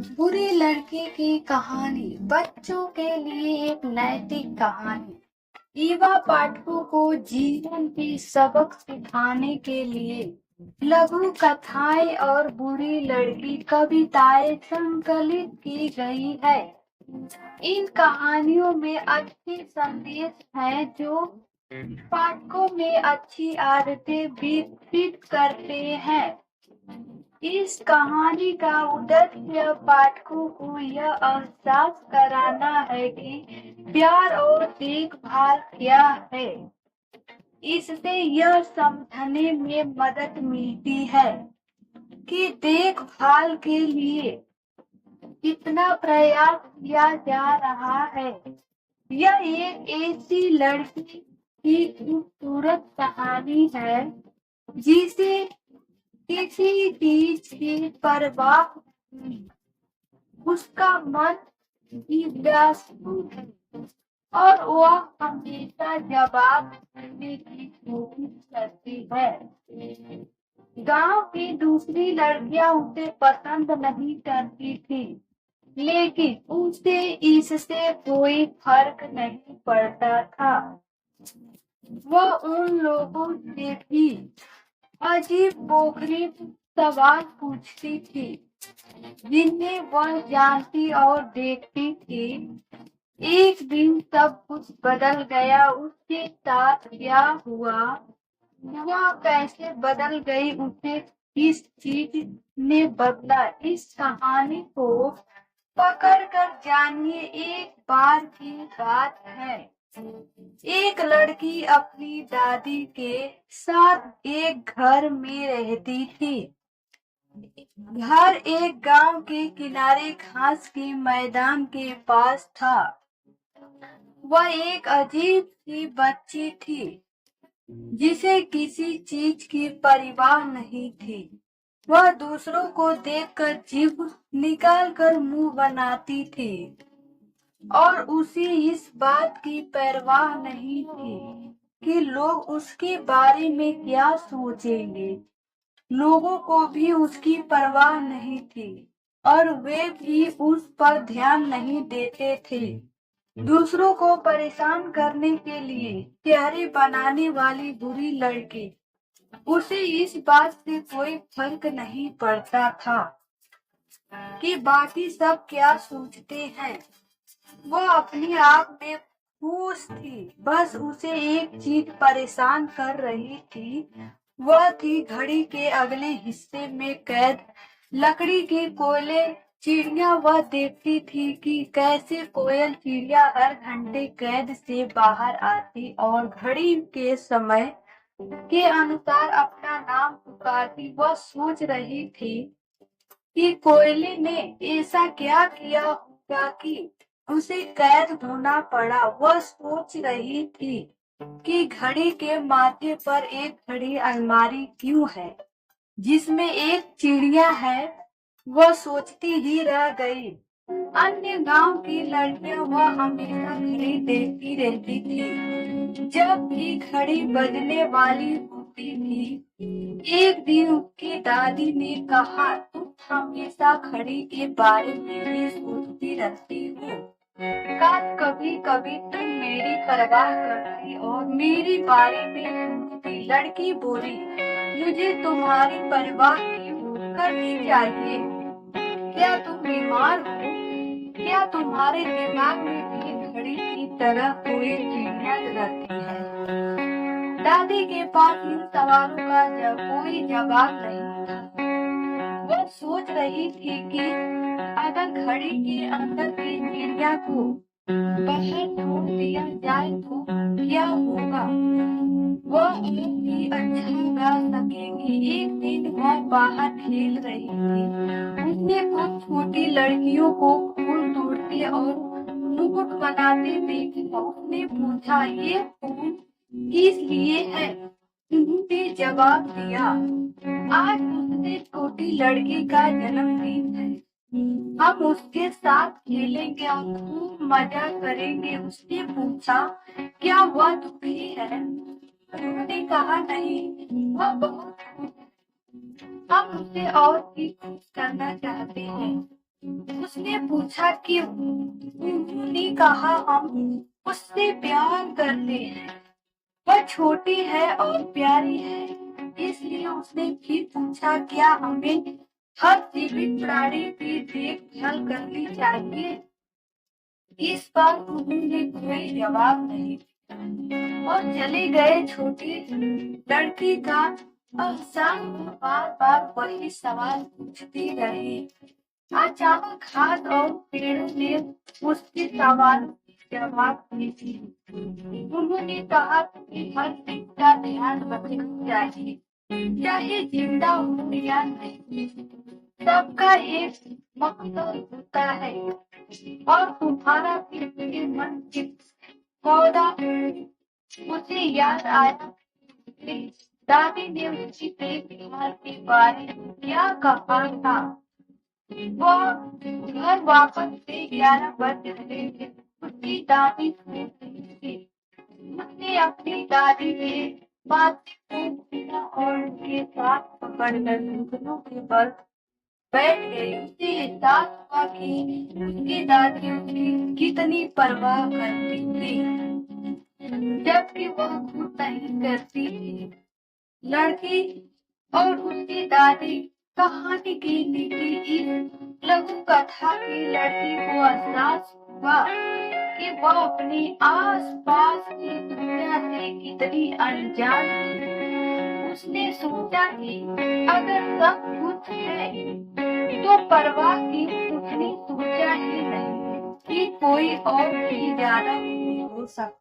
बुरी लड़की की कहानी बच्चों के लिए एक नैतिक कहानी। युवा पाठकों को जीवन के सबक सिखाने के लिए लघु कथाएं और बुरी लड़की कविताएं संकलित की गई है। इन कहानियों में अच्छे संदेश हैं जो पाठकों में अच्छी आदतें विकसित करते हैं। इस कहानी का उद्देश्य पाठकों को यह एहसास कराना है कि प्यार और देखभाल क्या है। इससे यह समझने में मदद मिलती है कि देखभाल के लिए कितना प्रयास किया जा रहा है। यह एक ऐसी लड़की की खूबसूरत कहानी है जिसे किसी चीज की परवाह नहीं। उसका मन जिज्ञासु है और वह हमेशा जवाब देने की कोशिश करती है। गांव की दूसरी लड़कियां उसे पसंद नहीं करती थी, लेकिन उसे इससे कोई फर्क नहीं पड़ता था। वह उन लोगों से भी अजीब बोखरी सवाल पूछती थी जिन्हें वह जानती और देखती थी। एक दिन सब कुछ बदल गया। उसके साथ क्या हुआ, वह कैसे बदल गई, उसे किस चीज ने बदला, इस कहानी को पकड़कर जानिए। एक बार की बात है, एक लड़की अपनी दादी के साथ एक घर में रहती थी। घर एक गांव के किनारे घास के मैदान के पास था। वह एक अजीब सी बच्ची थी जिसे किसी चीज की परवाह नहीं थी। वह दूसरों को देखकर जीभ निकालकर मुंह बनाती थी और उसे इस बात की परवाह नहीं थी कि लोग उसके बारे में क्या सोचेंगे। लोगों को भी उसकी परवाह नहीं थी और वे भी उस पर ध्यान नहीं देते थे। दूसरों को परेशान करने के लिए चेहरे बनाने वाली बुरी लड़की, उसे इस बात से कोई फर्क नहीं पड़ता था कि बाकी सब क्या सोचते हैं। वह अपनी आप में खुश थी। बस उसे एक चीज परेशान कर रही थी, वह थी घड़ी के अगले हिस्से में कैद लकड़ी के कोयले चिड़िया। वह देखती थी कि कैसे कोयल चिड़िया हर घंटे कैद से बाहर आती और घड़ी के समय के अनुसार अपना नाम पुकारती। वह सोच रही थी कि कोयले ने ऐसा क्या किया होगा कि उसे कैद होना पड़ा। वह सोच रही थी कि घड़ी के माथे पर एक घड़ी अलमारी क्यों है जिसमें एक चिड़िया है। वह सोचती ही रह गई। अन्य गांव की लड़कियां वह हमेशा घड़ी देखती रहती थी। जब भी घड़ी बजने वाली होती थी, एक दिन उसकी दादी ने कहा, तुम हमेशा घड़ी के बारे में ही सोचती रहती हो। काश कभी कभी तुम मेरी परवाह करती और मेरे बारे में सोचती। लड़की बोली, मुझे तुम्हारी परवाह क्यों करनी चाहिए? क्या तुम बीमार हो? क्या तुम्हारे दिमाग में भी घड़ी की तरह कोई चिड़िया रहती है? दादी के पास इन सवालों का कोई जवाब नहीं था। वह सोच रही थी कि अगर घड़ी के अंदर की चिड़िया को बाहर छोड़ दिया जाए तो क्या होगा? वह और भी अच्छा गा सकेंगी। एक दिन वह बाहर खेल रही थी। उसने कुछ छोटी लड़कियों को फूल तोड़ते और मुकुट बनाते देखा। उसने पूछा, ये फूल किस लिए है? उन्होंने जवाब दिया, आज उससे छोटी लड़की का जन्मदिन है, हम उसके साथ खेलेंगे और खूब मजा करेंगे। उसने पूछा, क्या वह दुखी है? उन्होंने कहा, नहीं, वह बहुत खुश है। हम उसे और भी खुश करना चाहते हैं। उसने पूछा क्यों? उन्होंने कहा हम उससे प्यार करते हैं, वह छोटी है और प्यारी है। इसलिए उसने फिर पूछा क्या हमें हर जीवित प्राणी की देखभाल करनी चाहिए? इस बार उन्होंने कोई जवाब नहीं दिया और चले गए। छोटी लड़की का अहसास बार बार वही सवाल पूछती रही। अचानक हाथ और पेड़ों ने उसके सवाल के जवाब दे दिए। उन्होंने कहा कि हर चीज का ध्यान रखना चाहिए, चाहे जिंदा हो या नहीं। सबका एक मकसद होता है और तुम्हारा भी मन की पौधा। मुझे याद आया कि दादी ने उसकी देखभाल के बारे में क्या कहा था। वह घर वापस से 11 बज रहे थे। उसकी दादी सो रही थी। उसने अपनी दादी के माथे को छुआ और उनके साथ पकड़कर घुटनों के बल बैठ गई। उसे एहसास हुआ कि उसकी दादी उसकी कितनी परवाह करती थी, जबकि वह खुद नहीं करती थी। लड़की और उसकी दादी कहानी की निकली इस लघु कथा की लड़की को एहसास हुआ कि वह अपने आस पास की दुनिया से कितनी अनजान थी। उसने सोचा कि अगर सब कुछ है तो परवाह की उसने सोचा ही नहीं कि कोई और भी ज्यादा हो सकता।